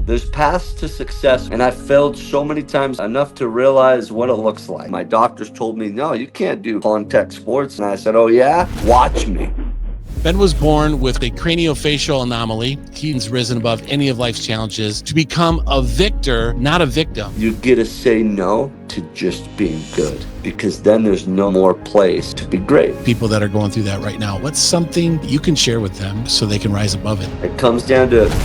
There's paths to success, and I failed so many times enough to realize what it looks like. My doctors told me, no, you can't do contact sports. And I said, oh yeah? Watch me. Ben was born with a craniofacial anomaly. He's risen above any of life's challenges to become a victor, not a victim. You get to say no to just being good, because then there's no more place to be great. People that are going through that right now, what's something you can share with them so they can rise above it? It comes down to,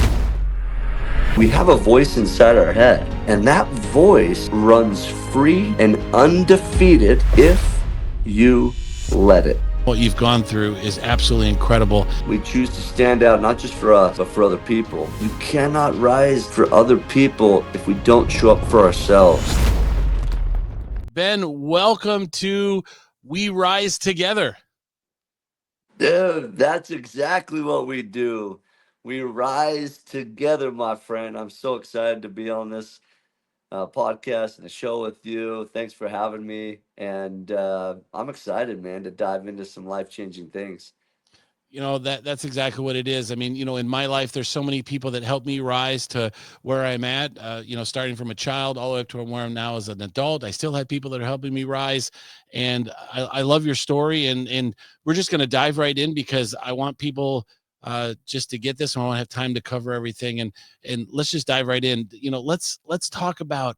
we have a voice inside our head, and that voice runs free and undefeated if you let it. What you've gone through is absolutely incredible. We choose to stand out, not just for us, but for other people. You cannot rise for other people if we don't show up for ourselves. Ben, welcome to We Rise Together. Dude, that's exactly what we do. We rise together, my friend. I'm so excited to be on this podcast and the show with you. Thanks for having me. And I'm excited, man, to dive into some life-changing things. You know, that's exactly what it is. I mean, in my life, there's so many people that helped me rise to where I'm at, starting from a child all the way up to where I'm now as an adult. I still have people that are helping me rise. And I love your story. And we're just going to dive right in because I want people just to get this. And I want to have time to cover everything. And let's just dive right in. Let's talk about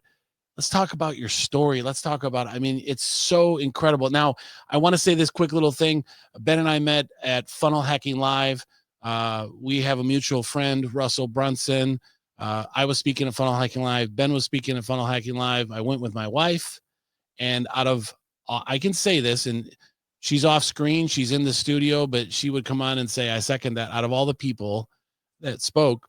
your story. Let's talk about, it's so incredible. Now, I want to say this quick little thing. Ben and I met at Funnel Hacking Live. We have a mutual friend, Russell Brunson. I was speaking at Funnel Hacking Live. Ben was speaking at Funnel Hacking Live. I went with my wife, and I can say this, and she's off screen, she's in the studio, but she would come on and say, I second that. Out of all the people that spoke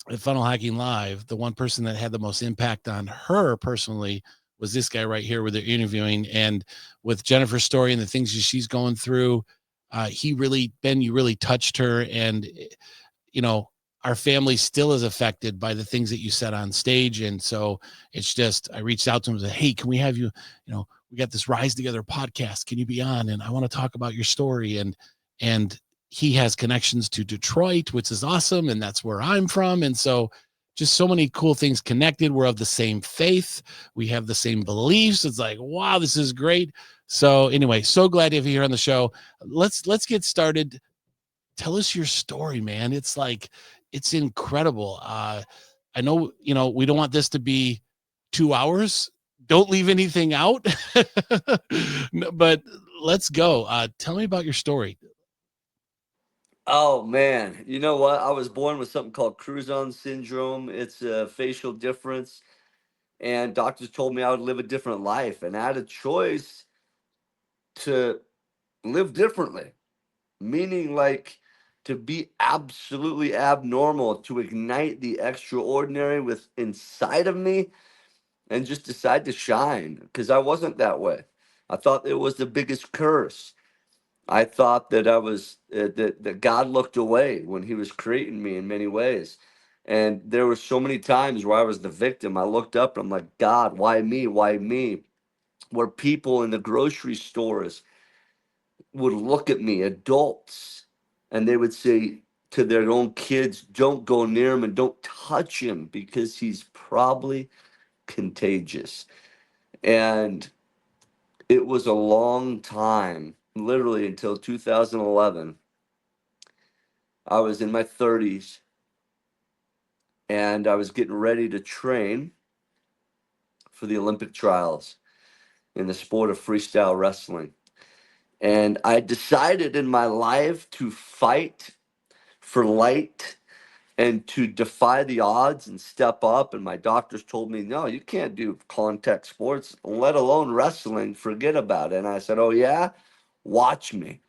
at Funnel Hacking Live, the one person that had the most impact on her personally was this guy right here, where they're interviewing. And with Jennifer's story and the things she's going through, Ben, you really touched her. And, our family still is affected by the things that you said on stage. And so it's just, I reached out to him and said, hey, can we have you, we got this Rise Together podcast. Can you be on? And I want to talk about your story. And he has connections to Detroit, which is awesome. And that's where I'm from. And so just so many cool things connected. We're of the same faith. We have the same beliefs. It's like, wow, this is great. So anyway, so glad to have you here on the show. Let's get started. Tell us your story, man. It's incredible. I know, we don't want this to be 2 hours. Don't leave anything out, but let's go. Tell me about your story. Oh man, you know what? I was born with something called Crouzon syndrome. It's a facial difference, and doctors told me I would live a different life, and I had a choice to live differently, meaning like to be absolutely abnormal, to ignite the extraordinary with inside of me and just decide to shine because I wasn't that way. I thought it was the biggest curse. I thought that I was that God looked away when He was creating me in many ways, and there were so many times where I was the victim. I looked up and I'm like, God, why me? Why me? Where people in the grocery stores would look at me, adults, and they would say to their own kids, "Don't go near him and don't touch him because he's probably contagious." And it was a long time, literally until 2011. I was in my 30s and I was getting ready to train for the Olympic trials in the sport of freestyle wrestling. And I decided in my life to fight for light and to defy the odds and step up. And my doctors told me, no, you can't do contact sports, let alone wrestling. Forget about it. And I said, oh, yeah, watch me.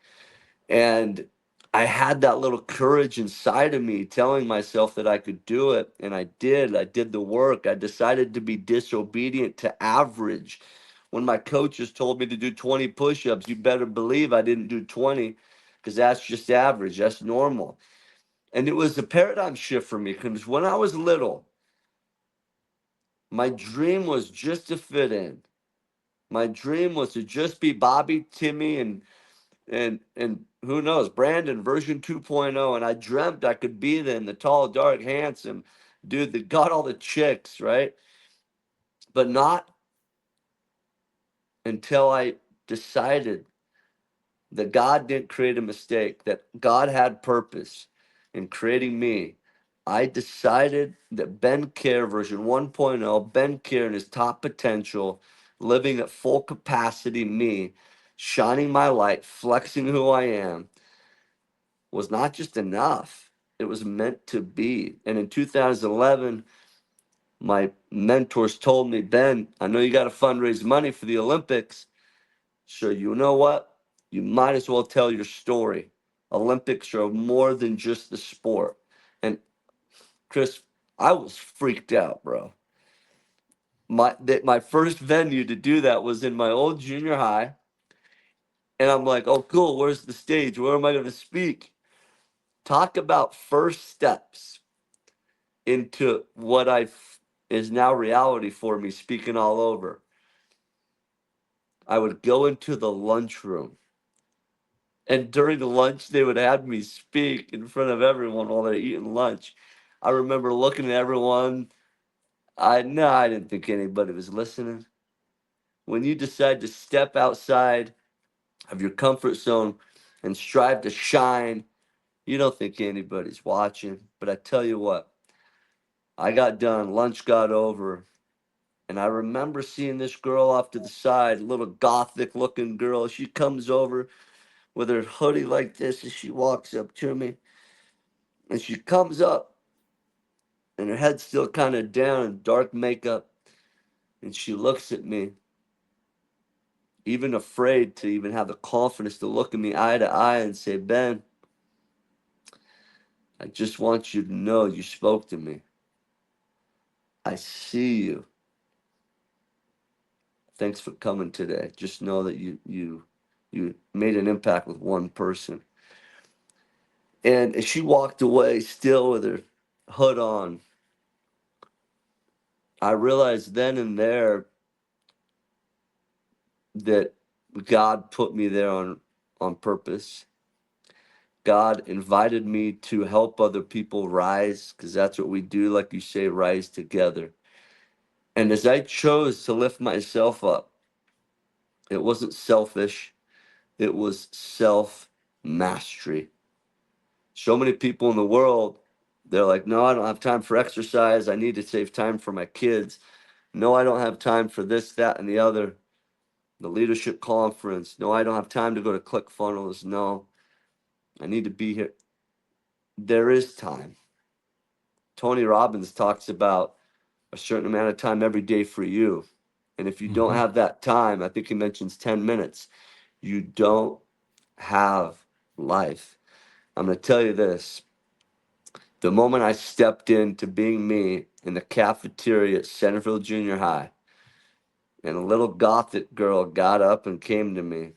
And I had that little courage inside of me telling myself that I could do it. And I did. I did the work. I decided to be disobedient to average. When my coaches told me to do 20 push ups, you better believe I didn't do 20 because that's just average. That's normal. And it was a paradigm shift for me because when I was little, my dream was just to fit in. My dream was to just be Bobby, Timmy, and who knows, Brandon version 2.0. And I dreamt I could be them, the tall, dark, handsome dude that got all the chicks, right? But not until I decided that God didn't create a mistake, that God had purpose in creating me. I decided that Ben Care version 1.0, Ben Care in his top potential, living at full capacity, me, shining my light, flexing who I am, was not just enough. It was meant to be. And in 2011, my mentors told me, Ben, I know you got to fundraise money for the Olympics. So you know what? You might as well tell your story. Olympics are more than just the sport. And Chris, I was freaked out, bro. My first venue to do that was in my old junior high, and I'm like, oh, cool. Where's the stage? Where am I going to speak? Talk about first steps into what is now reality for me. Speaking all over, I would go into the lunchroom. And during the lunch, they would have me speak in front of everyone while they're eating lunch. I remember looking at everyone. I didn't think anybody was listening. When you decide to step outside of your comfort zone and strive to shine, you don't think anybody's watching. But I tell you what, I got done, lunch got over, and I remember seeing this girl off to the side, a little gothic looking girl. She comes over with her hoodie like this and she walks up to me. And she comes up and her head's still kind of down in dark makeup. And she looks at me, even afraid to even have the confidence to look at me eye to eye and say, Ben, I just want you to know you spoke to me. I see you. Thanks for coming today. Just know that you made an impact with one person. And as she walked away still with her hood on, I realized then and there that God put me there on purpose. God invited me to help other people rise because that's what we do, like you say, rise together. And as I chose to lift myself up, it wasn't selfish, it was self mastery. So many people in the world, they're like, no, I don't have time for exercise. I need to save time for my kids. No, I don't have time for this, that, and the other. The leadership conference. No, I don't have time to go to ClickFunnels. No, I need to be here. There is time. Tony Robbins talks about a certain amount of time every day for you. And if you don't Mhm. have that time, I think he mentions 10 minutes, you don't have life. I'm going to tell you this. The moment I stepped into being me in the cafeteria at Centerville Junior High, and a little gothic girl got up and came to me,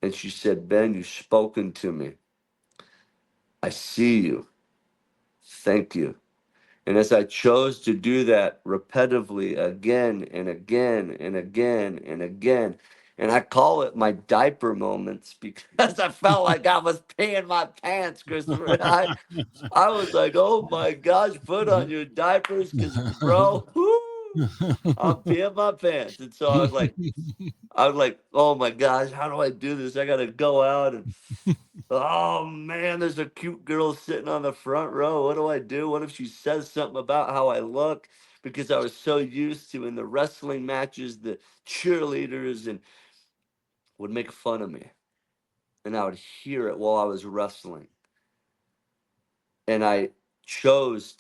and she said, Ben, you've spoken to me. I see you. Thank you. And as I chose to do that repetitively again and again and again and again, and I call it my diaper moments because I felt like I was peeing my pants, Christopher. I was like, oh my gosh, put on your diapers because, bro, whoo, I'm peeing my pants. And so I was like, oh my gosh, how do I do this? I got to go out and oh man, there's a cute girl sitting on the front row. What do I do? What if she says something about how I look? Because I was so used to in the wrestling matches, the cheerleaders and would make fun of me. And I would hear it while I was wrestling. And I chose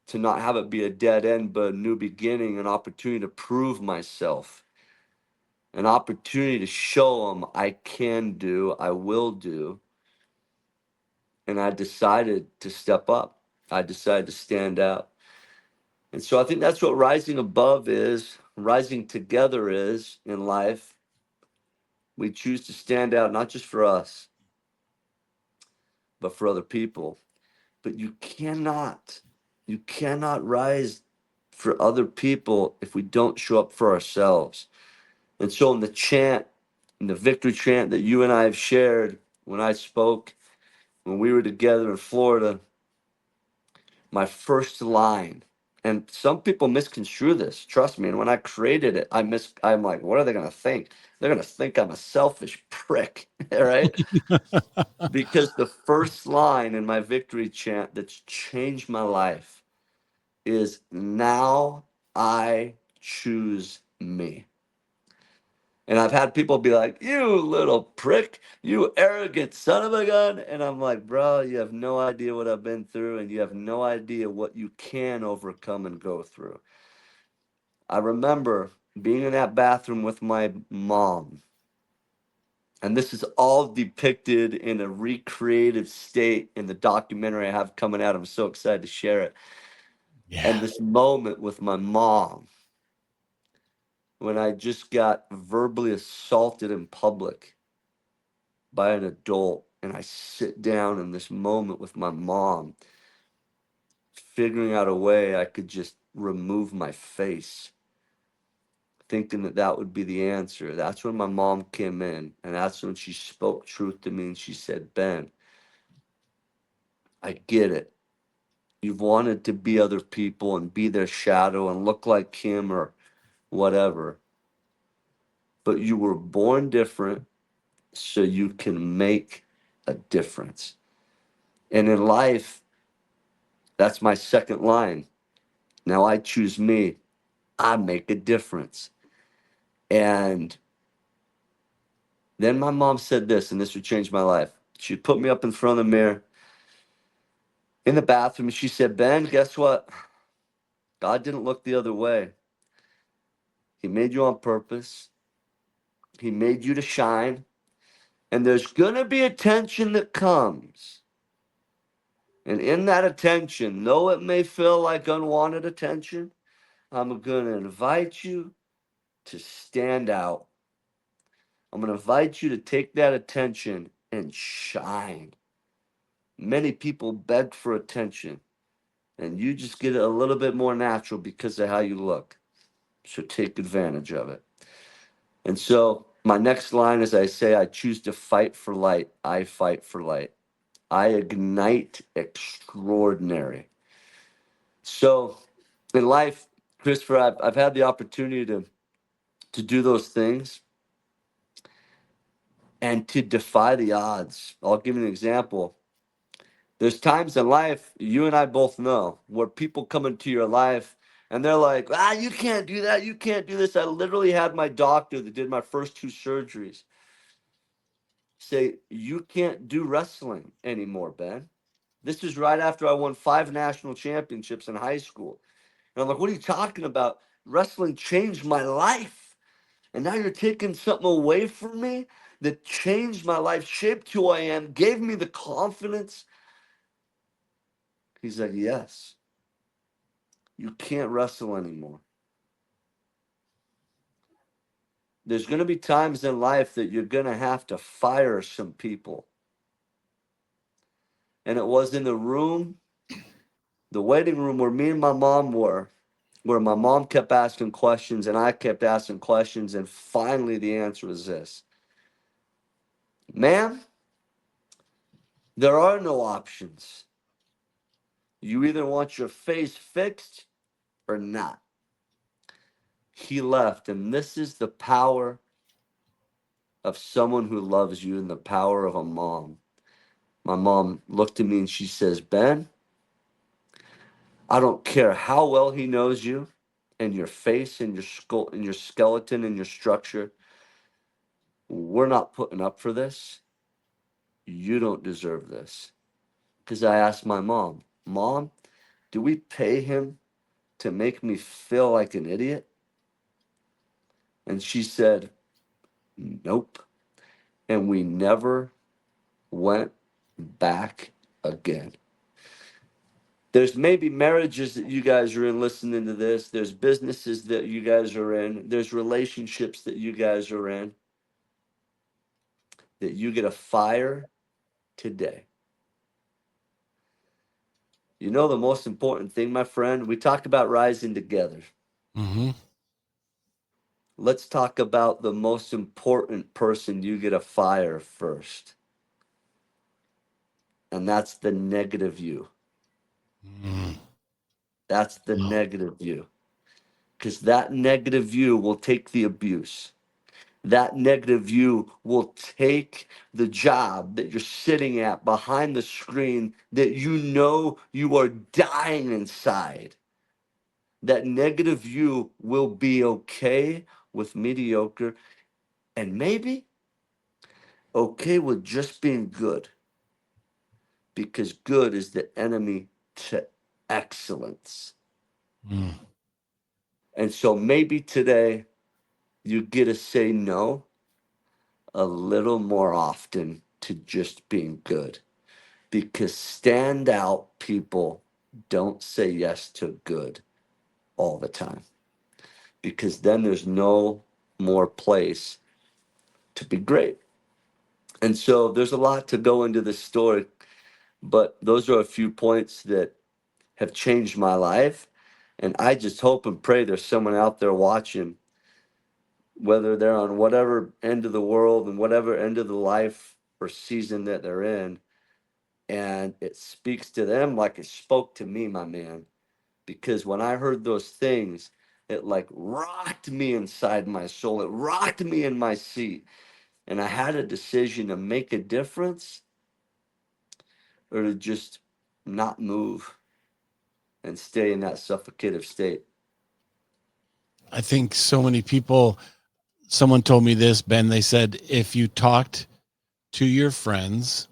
to not have it be a dead end, but a new beginning, an opportunity to prove myself, an opportunity to show them I can do, I will do. And I decided to step up. I decided to stand out. And so I think that's what rising above is, rising together is in life. We choose to stand out, not just for us, but for other people. But you cannot rise for other people if we don't show up for ourselves. And so in the chant, in the victory chant that you and I have shared when I spoke, when we were together in Florida, my first line. And some people misconstrue this. Trust me. And when I created it, I'm like, what are they gonna think? They're gonna think I'm a selfish prick. All right. Because the first line in my victory chant that's changed my life is now I choose me. And I've had people be like, you little prick, you arrogant son of a gun. And I'm like, bro, you have no idea what I've been through, and you have no idea what you can overcome and go through. I remember being in that bathroom with my mom, and this is all depicted in a recreative state in the documentary I have coming out. I'm so excited to share it. And Yeah. this moment with my mom, when I just got verbally assaulted in public by an adult, and I sit down in this moment with my mom, figuring out a way I could just remove my face, thinking that that would be the answer. That's when my mom came in, and that's when she spoke truth to me, and she said, Ben, I get it. You've wanted to be other people and be their shadow and look like him or whatever, but you were born different so you can make a difference. And in life, that's my second line. Now I choose me. I make a difference. And then my mom said this, and this would change my life. She put me up in front of the mirror in the bathroom, and she said, Ben, guess what? God didn't look the other way. He made you on purpose. He made you to shine. And there's going to be attention that comes. And in that attention, though it may feel like unwanted attention, I'm going to invite you to stand out. I'm going to invite you to take that attention and shine. Many people beg for attention, and you just get it a little bit more natural because of how you look. So take advantage of it. And so my next line is I say, I choose to fight for light. I fight for light. I ignite extraordinary. So in life, Christopher, I've had the opportunity to do those things and to defy the odds. I'll give you an example. There's times in life, you and I both know, where people come into your life and they're like, you can't do that. You can't do this. I literally had my doctor that did my first two surgeries say, you can't do wrestling anymore, Ben. This is right after I won 5 national championships in high school. And I'm like, what are you talking about? Wrestling changed my life. And now you're taking something away from me that changed my life, shaped who I am, gave me the confidence. He's like, yes, you can't wrestle anymore. There's going to be times in life that you're going to have to fire some people. And it was in the room, the waiting room where me and my mom were, where my mom kept asking questions and I kept asking questions. And finally, the answer was this: ma'am, there are no options. You either want your face fixed or not. He left. And this is the power of someone who loves you and the power of a mom. My mom looked at me and she says, Ben, I don't care how well he knows you and your face and your skull and your skeleton and your structure. We're not putting up for this. You don't deserve this. Because I asked my mom, Mom, do we pay him to make me feel like an idiot? And she said, nope. And we never went back again. There's maybe marriages that you guys are in listening to this. There's businesses that you guys are in. There's relationships that you guys are in that you get a fire today. You know, the most important thing, my friend, we talked about rising together. Hmm. Let's talk about the most important person you get a fire first. And that's the negative you. Mm. That's the Wow. negative view. Because that negative view will take the abuse. That negative view will take the job that you're sitting at behind the screen that you know you are dying inside. That negative view will be okay with mediocre and maybe okay with just being good because good is the enemy to excellence. Mm. And so maybe today you get to say no a little more often to just being good because standout people don't say yes to good all the time because then there's no more place to be great. And so there's a lot to go into this story, but those are a few points that have changed my life. And I just hope and pray there's someone out there watching, whether they're on whatever end of the world and whatever end of the life or season that they're in, and it speaks to them like it spoke to me, my man. Because when I heard those things, it like rocked me inside my soul. It rocked me in my seat. And I had a decision to make a difference or to just not move and stay in that suffocative state. I think so many people, someone told me this, Ben, they said, if you talked to your friends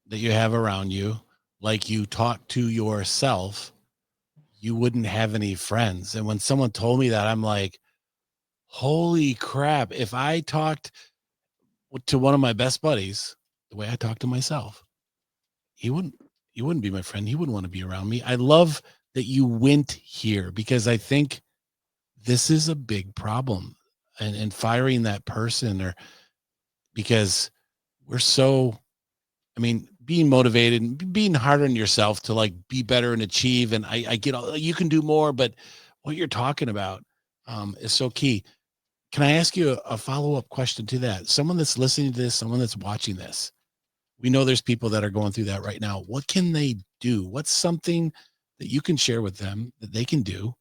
that you have around you, like you talk to yourself, you wouldn't have any friends. And when someone told me that, I'm like, holy crap. If I talked to one of my best buddies the way I talk to myself, he wouldn't he wouldn't be my friend. He wouldn't want to be around me. I love that you went here because I think this is a big problem. And firing that person, or because we're so, I mean, being motivated and being hard on yourself to like be better and achieve. And I get all, you can do more, but what you're talking about is so key. Can I ask you a follow up question to that? Someone that's listening to this, someone that's watching this, we know there's people that are going through that right now. What can they do? What's something that you can share with them that they can do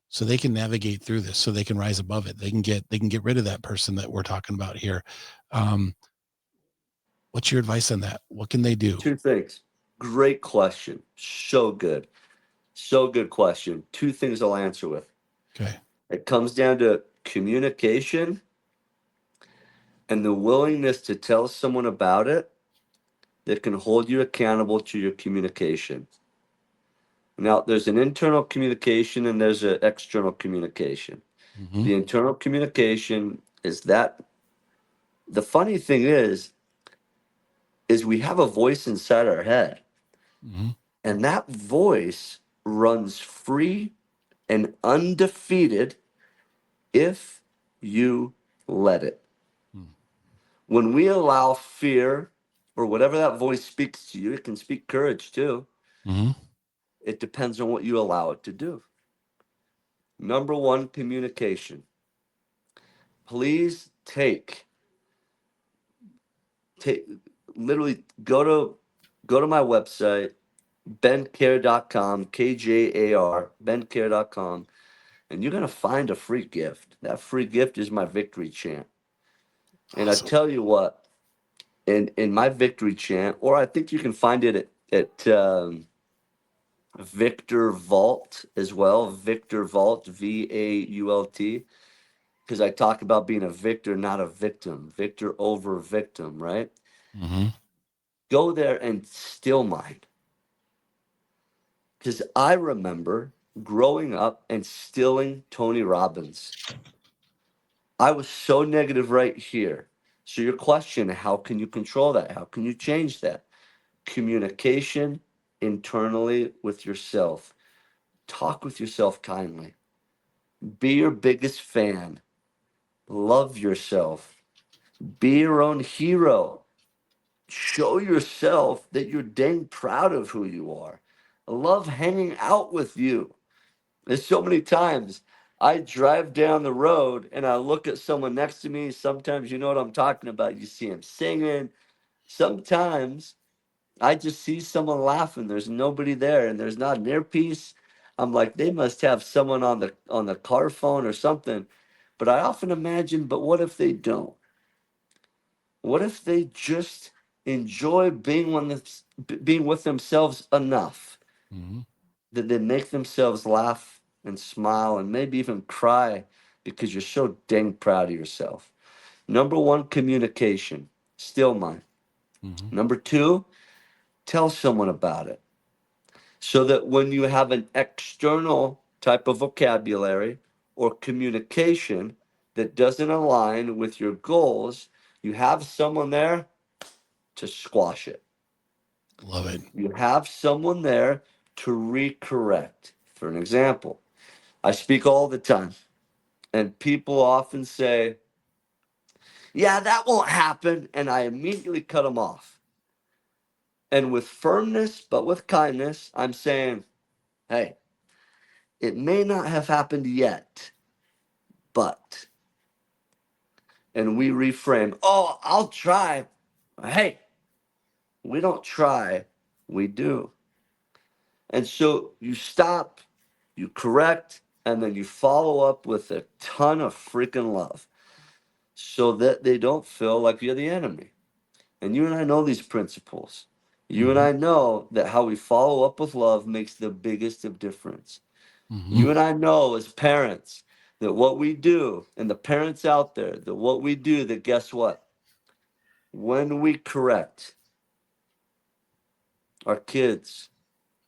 so they can navigate through this, so they can rise above it? They can get rid of that person that we're talking about here. Um, what's your advice on that? What can they do? Two things. Great question. So good. So good question. Two things I'll answer with. Okay. It comes down to communication and the willingness to tell someone about it that can hold you accountable to your communication. Now, there's an internal communication and there's an external communication. Mm-hmm. The internal communication is that the funny thing is we have a voice inside our head, Mm-hmm. and that voice runs free and undefeated if you let it. When we allow fear or whatever that voice speaks to you, it can speak courage too. Mm-hmm. It depends on what you allow it to do. Number one, communication. Please take literally go to my website, benkjar.com, KJAR, benkjar.com, and you're gonna find a free gift. That free gift is my victory chant. And I Awesome. tell you what, in my victory chant, or I think you can find it at Victor Vault as well, Victor Vault, VAULT, because I talk about being a victor, not a victim, victor over victim, right? Mm-hmm. Go there and still mind. Because I remember growing up and stealing Tony Robbins. I was so negative right here. So, your question, how can you control that? How can you change that? Communication internally with yourself. Talk with yourself kindly. Be your biggest fan. Love yourself. Be your own hero. Show yourself that you're dang proud of who you are. I love hanging out with you. There's so many times I drive down the road and I look at someone next to me. Sometimes you know what I'm talking about. You see him singing. Sometimes I just see someone laughing. There's nobody there, and there's not an earpiece. I'm like, they must have someone on the car phone or something. But I often imagine, but what if they don't? What if they just enjoy being with themselves enough Hmm. that they make themselves laugh and smile and maybe even cry because you're so dang proud of yourself? Number one, communication. Still mine. Hmm. Number two, tell someone about it so that when you have an external type of vocabulary or communication that doesn't align with your goals, you have someone there to squash it. Love it. You have someone there to recorrect. For an example, I speak all the time, and people often say, yeah, that won't happen. And I immediately cut them off. And with firmness, but with kindness, I'm saying, hey, it may not have happened yet, but, and we reframe, oh, I'll try. Hey, we don't try, we do. And so you stop, you correct, and then you follow up with a ton of freaking love so that they don't feel like you're the enemy. And you and I know these principles. You and Hmm. I know that how we follow up with love makes the biggest of difference. Hmm. You and I know as parents that what we do, and the parents out there, that what we do, that guess what? When we correct our kids,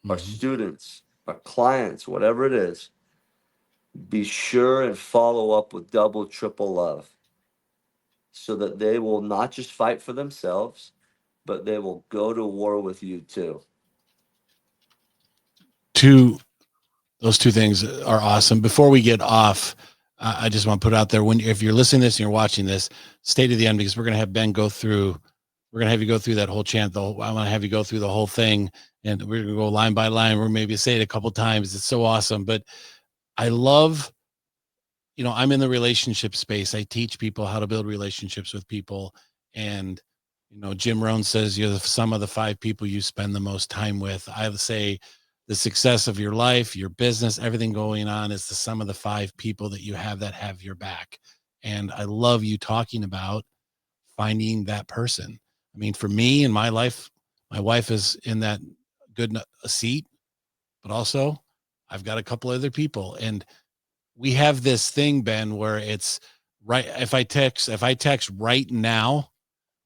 our Hmm. students, our clients, whatever it is, be sure and follow up with double, triple love so that they will not just fight for themselves, but they will go to war with you too. Two Those two things are awesome. Before we get off, I just want to put out there, when if you're listening to this and you're watching this, stay to the end, because we're going to have Ben go through. We're going to have you go through that whole chant. I want to have you go through the whole thing, and we're going to go line by line. We're maybe say it a couple times. It's so awesome. But I love, I'm in the relationship space. I teach people how to build relationships with people. And, Jim Rohn says you're the sum of the five people you spend the most time with. I would say the success of your life, your business, everything going on is the sum of the five people that you have that have your back. And I love you talking about finding that person. I mean, for me in my life, my wife is in that good seat, but also I've got a couple other people. And we have this thing, Ben, where it's right. If I text right now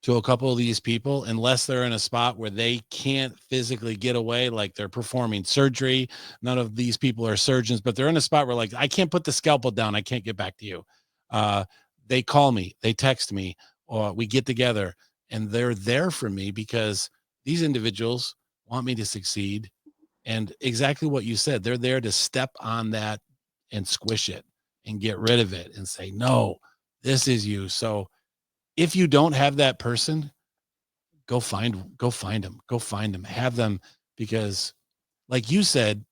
to a couple of these people, unless they're in a spot where they can't physically get away, like they're performing surgery. None of these people are surgeons, but they're in a spot where, like, I can't put the scalpel down. I can't get back to you. Uh, they call me, they text me, or we get together, and they're there for me because these individuals want me to succeed. And exactly what you said, they're there to step on that and squish it and get rid of it and say, no, this is you. So if you don't have that person, go find them, have them, because like you said,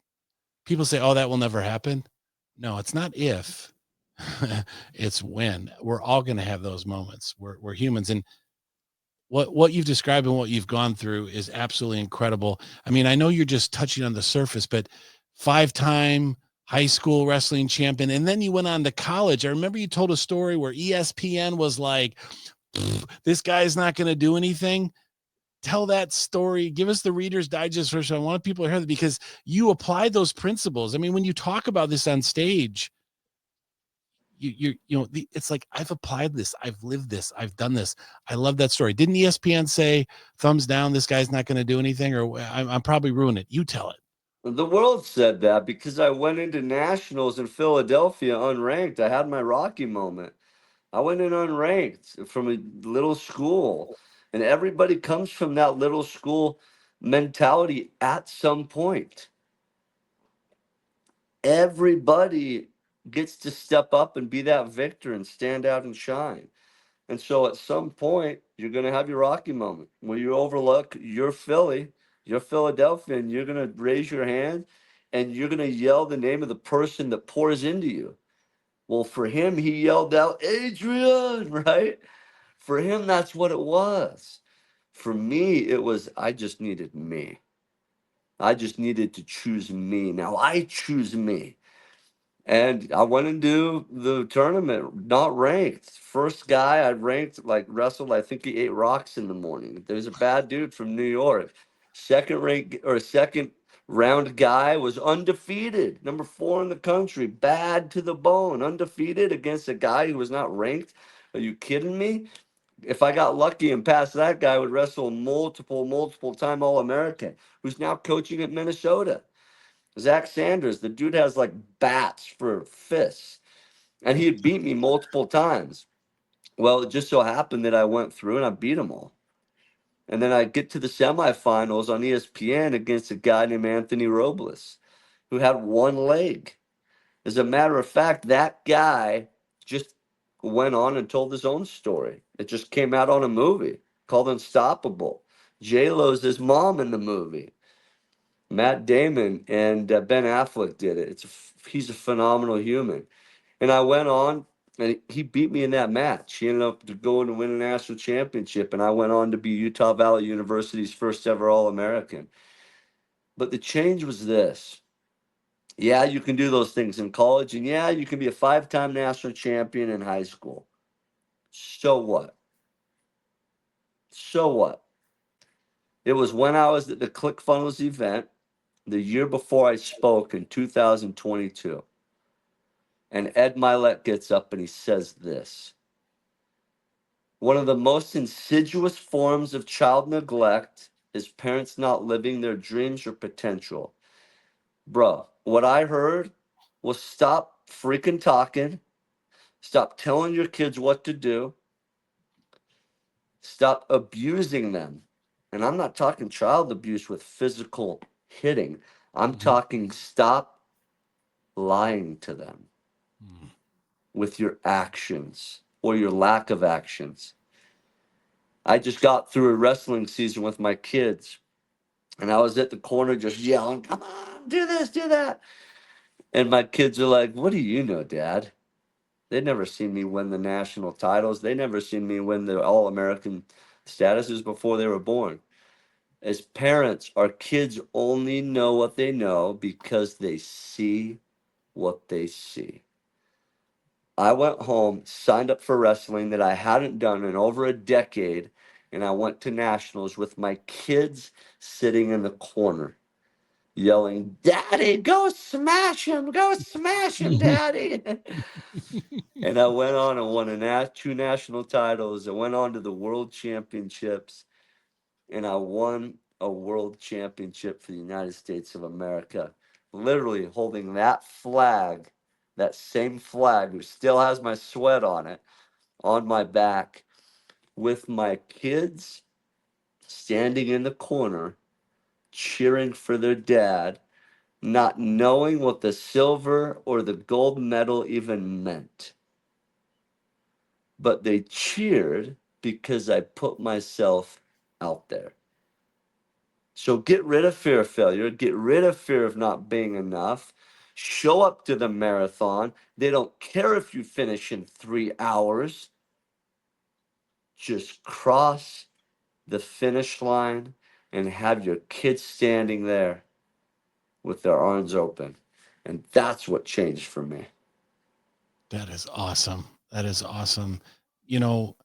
people say, oh, that will never happen. No, it's not if, it's when. We're all going to have those moments. We're humans. And what you've described and what you've gone through is absolutely incredible. I mean, I know you're just touching on the surface, but five-time high school wrestling champion, and then you went on to college. I remember you told a story where ESPN was like, this guy's not going to do anything. Tell that story. Give us the Reader's Digest version. I want people to hear that, because you applied those principles. I mean, when you talk about this on stage, it's like, I've applied this, I've lived this, I've done this. I love that story. Didn't ESPN say, thumbs down, this guy's not going to do anything? Or I'm probably ruining it, you tell it. The world said that because I went into nationals in Philadelphia unranked. I had my Rocky moment. I went in unranked from a little school, and everybody comes from that little school mentality at some point. Everybody gets to step up and be that victor and stand out and shine. And so at some point, you're going to have your Rocky moment where you overlook your Philly, your Philadelphia, and you're going to raise your hand and you're going to yell the name of the person that pours into you. Well, for him, he yelled out, Adrian, right? For him, that's what it was. For me, it was I just needed me. I just needed to choose me. Now I choose me. And I went into the tournament not ranked. First guy I ranked, like wrestled, I think he ate rocks in the morning. There's a bad dude from New York. Second rank or second round guy was undefeated, number 4 in the country, bad to the bone, undefeated against a guy who was not ranked. Are you kidding me? If I got lucky and passed that guy, I would wrestle multiple time All American, who's now coaching at Minnesota. Zach Sanders, the dude has like bats for fists, and he had beat me multiple times. Well, it just so happened that I went through and I beat them all. And then I get to the semifinals on ESPN against a guy named Anthony Robles, who had one leg. As a matter of fact, that guy just went on and told his own story. It just came out on a movie called Unstoppable. J Lo's his mom in the movie. Matt Damon and Ben Affleck did it. He's a phenomenal human. And I went on, and he beat me in that match. He ended up going to win a national championship, and I went on to be Utah Valley University's first ever All American. But the change was this. Yeah, you can do those things in college, and yeah, you can be a 5-time national champion in high school. So what? So what? It was when I was at the ClickFunnels event the year before I spoke in 2022. And Ed Milet gets up and he says this: one of the most insidious forms of child neglect is parents not living their dreams or potential. Bro, what I heard was stop freaking talking, stop telling your kids what to do, stop abusing them. And I'm not talking child abuse with physical hitting, I'm Mhm. talking stop lying to them Mm. with your actions or your lack of actions. I just got through a wrestling season with my kids, and I was at the corner just yelling, "Come on, do this, do that." And my kids are like, "What do you know, Dad?" They'd never seen me win the national titles. They never seen me win the All American statuses before they were born. As parents, our kids only know what they know because they see what they see. I went home, signed up for wrestling that I hadn't done in over a decade, and I went to nationals with my kids sitting in the corner yelling, "Daddy, go smash him, Daddy." And I went on and won 2 national titles. I went on to the world championships, and I won a world championship for the United States of America, literally holding that flag, that same flag, which still has my sweat on my back, with my kids standing in the corner cheering for their dad, not knowing what the silver or the gold medal even meant. But they cheered because I put myself out there. So get rid of fear of failure, get rid of fear of not being enough. Show up to the marathon. They don't care if you finish in 3 hours. Just cross the finish line and have your kids standing there with their arms open. And that's what changed for me. That is awesome. That is awesome. You know,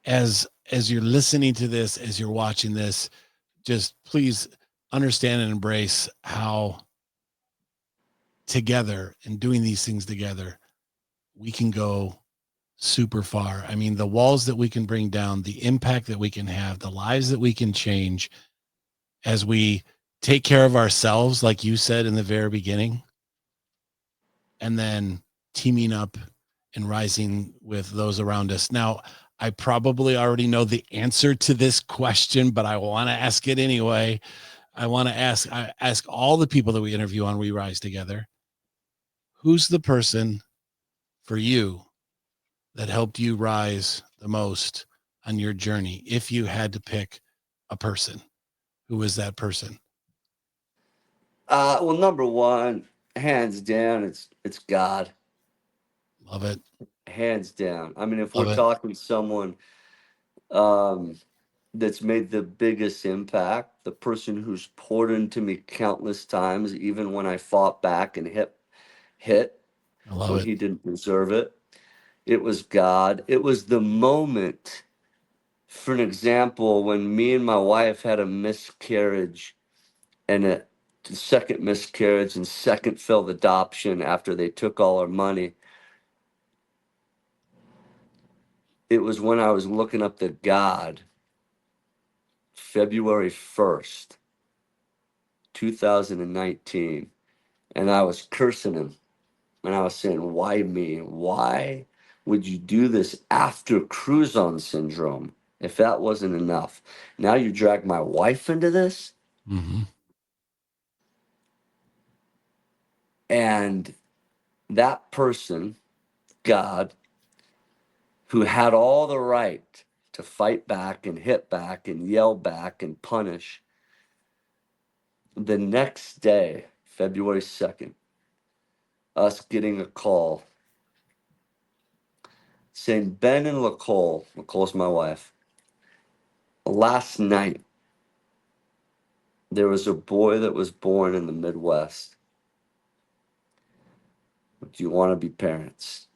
as you're listening to this, as you're watching this, just please understand and embrace how together and doing these things together, we can go super far. I mean, the walls that we can bring down, the impact that we can have, the lives that we can change as we take care of ourselves, like you said in the very beginning, and then teaming up and rising with those around us. Now, I probably already know the answer to this question, but I want to ask it anyway. I ask all the people that we interview on We Rise Together, who's the person for you that helped you rise the most on your journey? If you had to pick a person, who is that person? Well, number one, hands down, it's God. Love it. Hands down. I mean, if we're Love it. talking someone, um, that's made the biggest impact, the person who's poured into me countless times, even when I fought back and hit I love when it. he didn't deserve it. It was God. It was the moment. For an example, when me and my wife had a miscarriage and a second miscarriage and second failed adoption after they took all our money, it was when I was looking up to God, February 1st, 2019, and I was cursing him. And I was saying, why me? Why would you do this after Crouzon syndrome if that wasn't enough? Now you drag my wife into this? Hmm. And that person, God, who had all the right to fight back and hit back and yell back and punish, the next day, February 2nd, us getting a call saying, Ben and Lacole's my wife, last night there was a boy that was born in the Midwest. Do you want to be parents?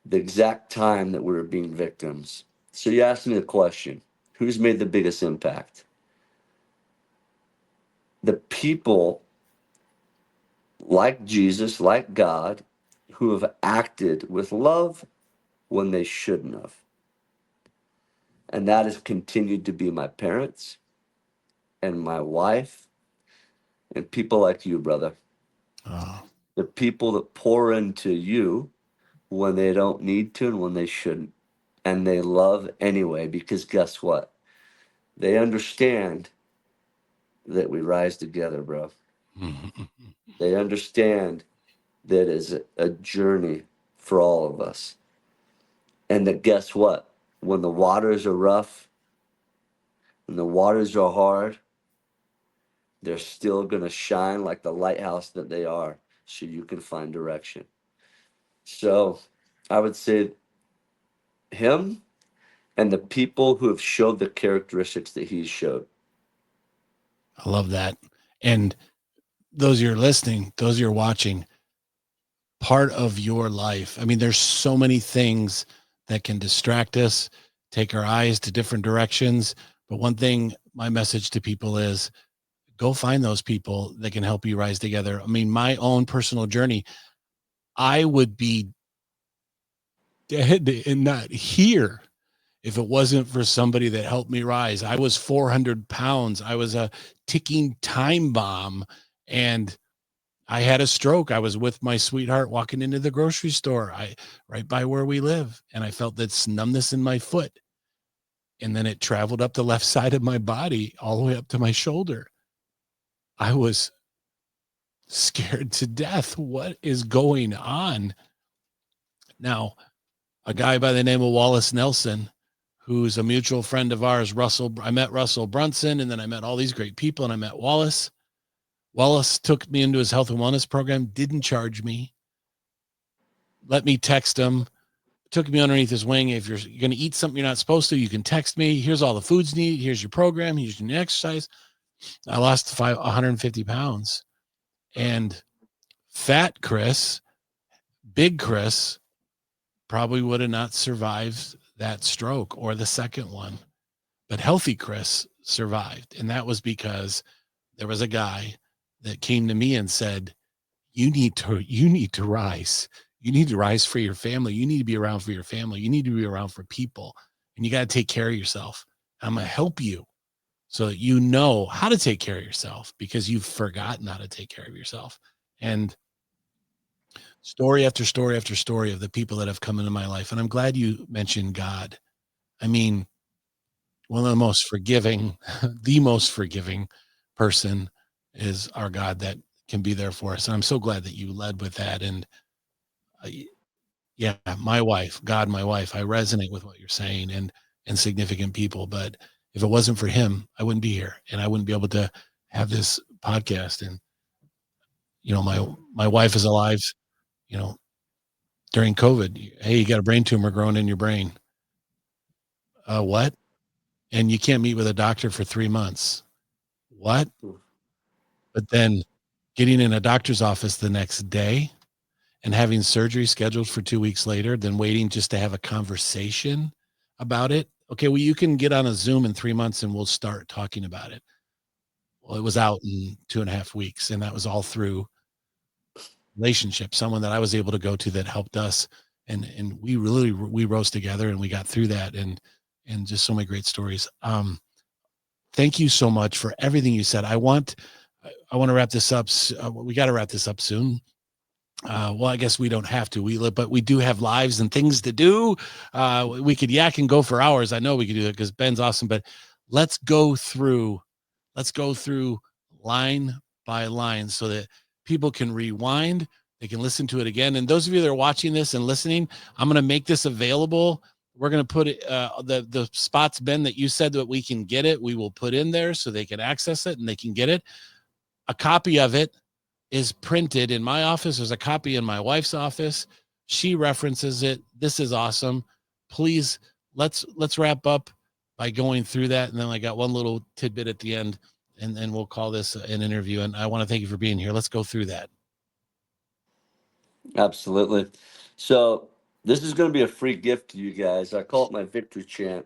The exact time that we were being victims. So you asked me the question, who's made the biggest impact? The people like Jesus, like God, who have acted with love when they shouldn't have. And that has continued to be my parents and my wife and people like you, brother. Oh, The people that pour into you when they don't need to and when they shouldn't. And they love anyway, because guess what? They understand that we rise together, bro. mhm. They understand that it's a journey for all of us. And that guess what? When the waters are rough and the waters are hard, they're still going to shine like the lighthouse that they are so you can find direction. So I would say him and the people who have showed the characteristics that he showed. I love that. And those you're listening, those you're watching, part of your life. I mean, there's so many things that can distract us, take our eyes to different directions. But one thing, my message to people is go find those people that can help you rise together. I mean, my own personal journey, I would be dead and not here if it wasn't for somebody that helped me rise. I was 400 pounds. I was a ticking time bomb. And I had a stroke. I was with my sweetheart walking into the grocery store, right by where we live, and I felt this numbness in my foot. And then it traveled up the left side of my body all the way up to my shoulder. I was scared to death. What is going on? Now, a guy by the name of Wallace Nelson, who's a mutual friend of ours, Russell. I met Russell Brunson, and then I met all these great people, and I met Wallace. Wallace took me into his health and wellness program, didn't charge me, let me text him, took me underneath his wing. If you're going to eat something you're not supposed to, you can text me. Here's all the foods needed. Here's your program. Here's your exercise. I lost 150 pounds. And fat Chris, big Chris, probably would have not survived that stroke or the second one. But healthy Chris survived. And that was because there was a guy that came to me and said, you need to rise. You need to rise for your family. You need to be around for your family. You need to be around for people. And you got to take care of yourself. I'm going to help you so that you know how to take care of yourself because you've forgotten how to take care of yourself. And story after story after story of the people that have come into my life. And I'm glad you mentioned God. I mean, one of the most forgiving, the most forgiving person is our God that can be there for us. And I'm so glad that you led with that. And uh, yeah, my wife, God, my wife, I resonate with what you're saying and significant people. But if it wasn't for him, I wouldn't be here and I wouldn't be able to have this podcast. And, my wife is alive, you know, during COVID. Hey, you got a brain tumor growing in your brain. What? And you can't meet with a doctor for 3 months. What? But then getting in a doctor's office the next day and having surgery scheduled for 2 weeks later, then waiting just to have a conversation about it. Okay, well, you can get on a Zoom in 3 months and we'll start talking about it. Well, it was out in 2.5 weeks, and that was all through relationship, someone that I was able to go to that helped us, and we really we rose together and we got through that, and just so many great stories. Thank you so much for everything you said. I want to wrap this up. We got to wrap this up soon. Well, I guess we don't have to. We live, but we do have lives and things to do. We could yak and go for hours. I know we could do that because Ben's awesome. But let's go through. Let's go through line by line so that people can rewind. They can listen to it again. And those of you that are watching this and listening, I'm going to make this available. We're going to put it, the spots, Ben, that you said that we can get it. We will put in there so they can access it and they can get it. A copy of it is printed in my office. There's a copy in my wife's office. She references it. This is awesome. Please, let's wrap up by going through that. And then I got one little tidbit at the end, and then we'll call this an interview. And I want to thank you for being here. Let's go through that. Absolutely. So this is going to be a free gift to you guys. I call it my victory chant.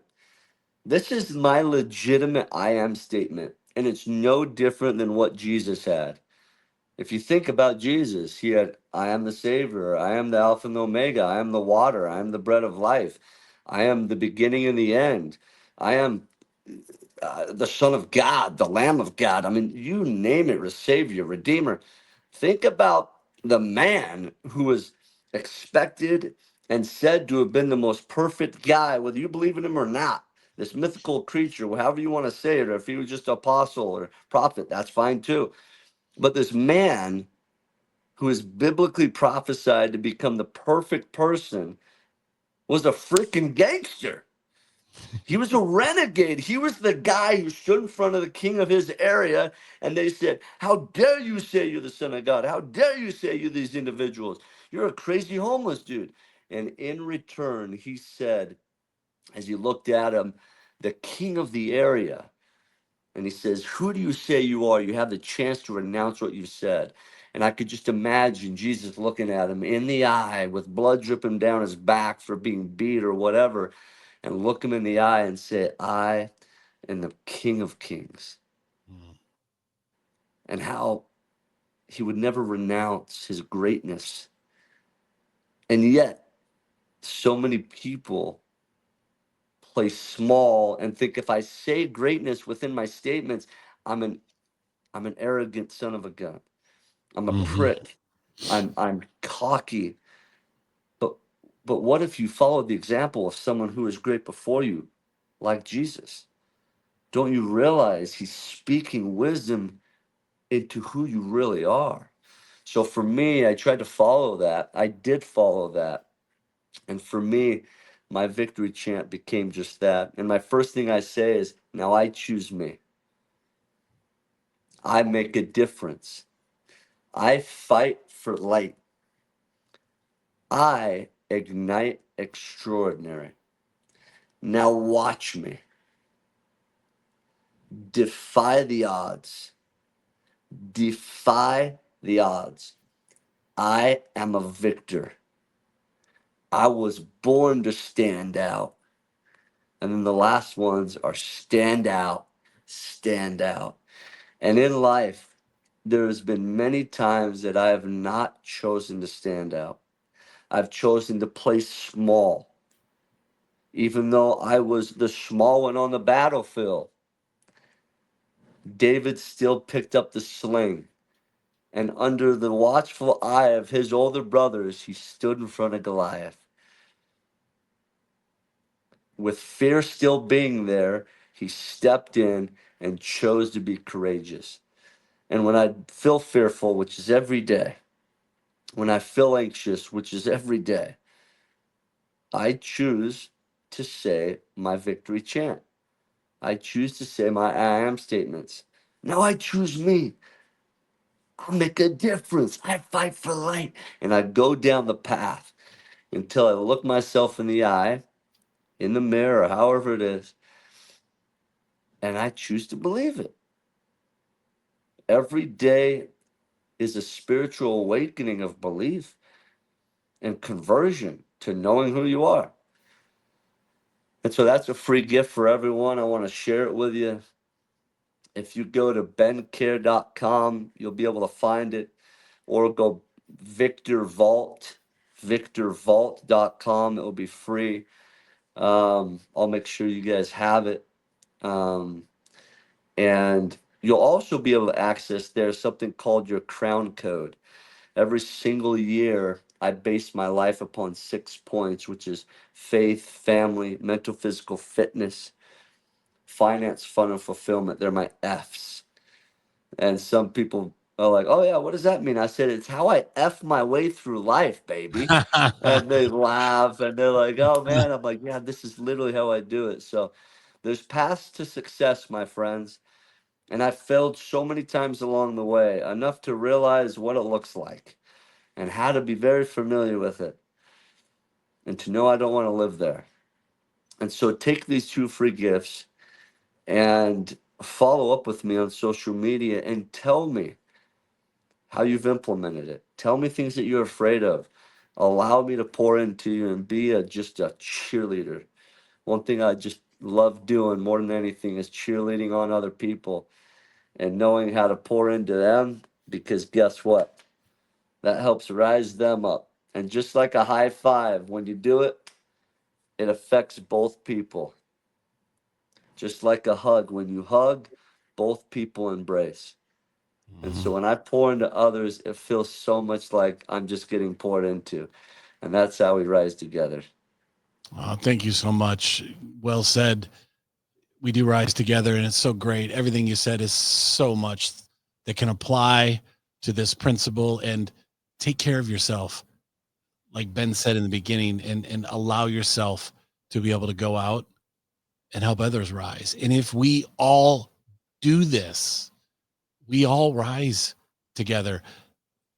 This is my legitimate I am statement, and it's no different than what Jesus had. If you think about Jesus, he had, I am the Savior, I am the Alpha and the Omega, I am the water, I am the bread of life, I am the beginning and the end, I am the Son of God, the Lamb of God. I mean, you name it, Savior, Redeemer. Think about the man who was expected and said to have been the most perfect guy, whether you believe in him or not. This mythical creature, however you want to say it, or if he was just apostle or prophet, that's fine too. But this man who is biblically prophesied to become the perfect person was a freaking gangster. He was a renegade. He was the guy who stood in front of the king of his area, and they said, how dare you say you're the son of God? How dare you say you're these individuals? You're a crazy homeless dude. And in return, he said, as he looked at him, the king of the area, and he says, who do you say you are? You have the chance to renounce what you've said. And I could just imagine Jesus looking at him in the eye with blood dripping down his back for being beat or whatever, and look him in the eye and say, I am the King of Kings. And how he would never renounce his greatness. And yet, so many people play small and think if I say greatness within my statements, I'm an I'm an arrogant son of a gun. I'm a Mm-hmm. prick. I'm cocky. But but what if you follow the example of someone who is great before you, like Jesus? Don't you realize he's speaking wisdom into who you really are? So for me, I tried to follow that. I did follow that. And for me, my victory chant became just that. And my first thing I say is, now I choose me. I make a difference. I fight for light. I ignite extraordinary. Now watch me defy the odds. Defy the odds. I am a victor. I was born to stand out. And then the last ones are stand out, stand out. And in life, there has been many times that I have not chosen to stand out. I've chosen to play small, even though I was the small one on the battlefield. David still picked up the sling, and under the watchful eye of his older brothers, he stood in front of Goliath. With fear still being there, he stepped in and chose to be courageous. And when I feel fearful, which is every day, when I feel anxious, which is every day, I choose to say my victory chant. I choose to say my I am statements. Now I choose me. I'll make a difference. I fight for light. And I go down the path until I look myself in the eye in the mirror, however it is, and I choose to believe it. Every day is a spiritual awakening of belief and conversion to knowing who you are. And so that's a free gift for everyone. I want to share it with you. If you go to bencare.com, you'll be able to find it, or go Victor Vault, victorvault.com. It will be free. I'll make sure you guys have it. Um, and you'll also be able to access there's something called your crown code. Every single year, I base my life upon 6 points, which is faith, family, mental, physical fitness, finance, fun, and fulfillment. They're my F's. And some people are like, oh, yeah, what does that mean? I said, it's how I F my way through life, baby. And they laugh and they're like, oh, man. I'm like, yeah, this is literally how I do it. So there's paths to success, my friends. And I've failed so many times along the way, enough to realize what it looks like and how to be very familiar with it and to know I don't want to live there. And so take these two free gifts and follow up with me on social media and tell me how you've implemented it. Tell me things that you're afraid of. Allow me to pour into you and be just a cheerleader. One thing I just love doing more than anything is cheerleading on other people and knowing how to pour into them, because guess what? That helps rise them up. And just like a high five, when you do it, it affects both people. Just like a hug, when you hug, both people embrace. And Mhm. so when I pour into others, it feels so much like I'm just getting poured into. And that's how we rise together. Thank you so much. Well said. We do rise together, and it's so great. Everything you said is so much that can apply to this principle. And take care of yourself, like Ben said in the beginning, and allow yourself to be able to go out and help others rise. And if we all do this, we all rise together.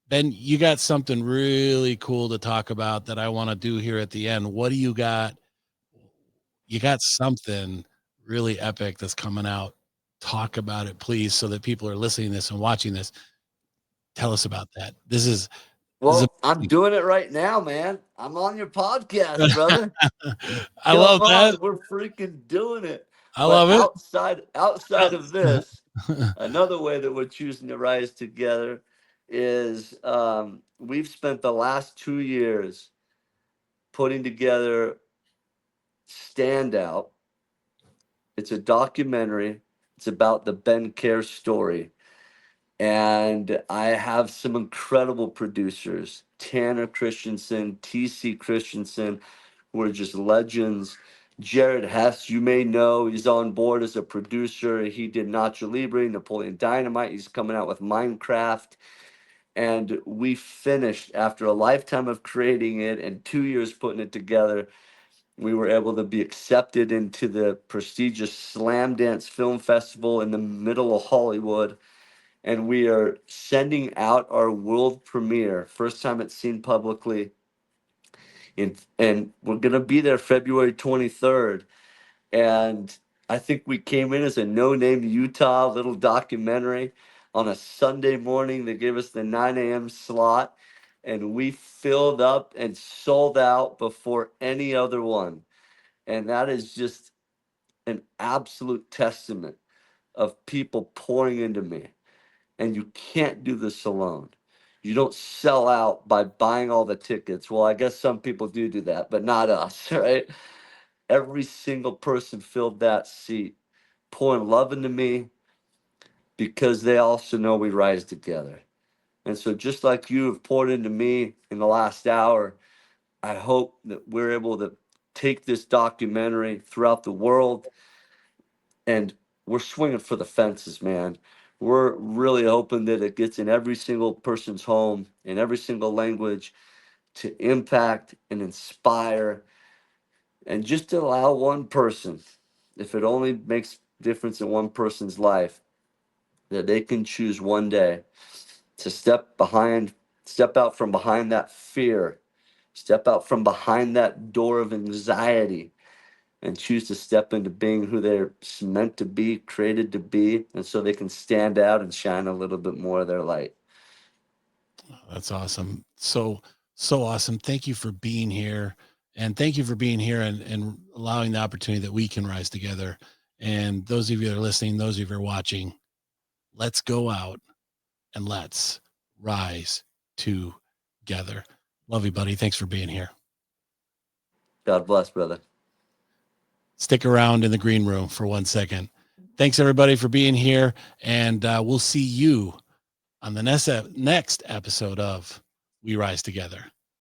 Ben, you got something really cool to talk about that I want to do here at the end. What do you got? You got something really epic that's coming out. Talk about it, please, so that people are listening to this and watching this. Tell us about that. This is Well, I'm doing it right now, man. I'm on your podcast, amazing. brother. I Come love that. on, we're freaking doing it. I But love it. outside of this, another way that we're choosing to rise together is we've spent the last 2 years putting together Standout. It's a documentary. It's about the Ben Care story. And I have some incredible producers, Tanner Christensen, TC Christensen, who are just legends. Jared Hess, you may know, he's on board as a producer. He did Nacho Libre, Napoleon Dynamite. He's coming out with Minecraft. And we finished after a lifetime of creating it and 2 years putting it together. We were able to be accepted into the prestigious Slam Dance Film Festival in the middle of Hollywood. And we are sending out our world premiere, first time it's seen publicly. And we're going to be there February 23rd. And I think we came in as a no name Utah little documentary on a Sunday morning. They gave us the 9 a.m. slot. And we filled up and sold out before any other one. And that is just an absolute testament of people pouring into me. And you can't do this alone. You don't sell out by buying all the tickets. Well, I guess some people do that, but not us, right? Every single person filled that seat, pouring love into me because they also know we rise together. And so, just like you have poured into me in the last hour, I hope that we're able to take this documentary throughout the world, and we're swinging for the fences, man. We're really hoping that it gets in every single person's home in every single language to impact and inspire, and just to allow one person, if it only makes difference in one person's life, that they can choose one day to step out from behind that fear, step out from behind that door of anxiety, and choose to step into being who they're meant to be, created to be, and so they can stand out and shine a little bit more of their light. That's awesome. So awesome. Thank you for being here. And thank you for being here and allowing the opportunity that we can rise together. And those of you that are listening, those of you that are watching, let's go out and let's rise together. Love you, buddy. Thanks for being here. God bless, brother. Stick around in the green room for 1 second. Thanks, everybody, for being here. And we'll see you on the next episode of We Rise Together.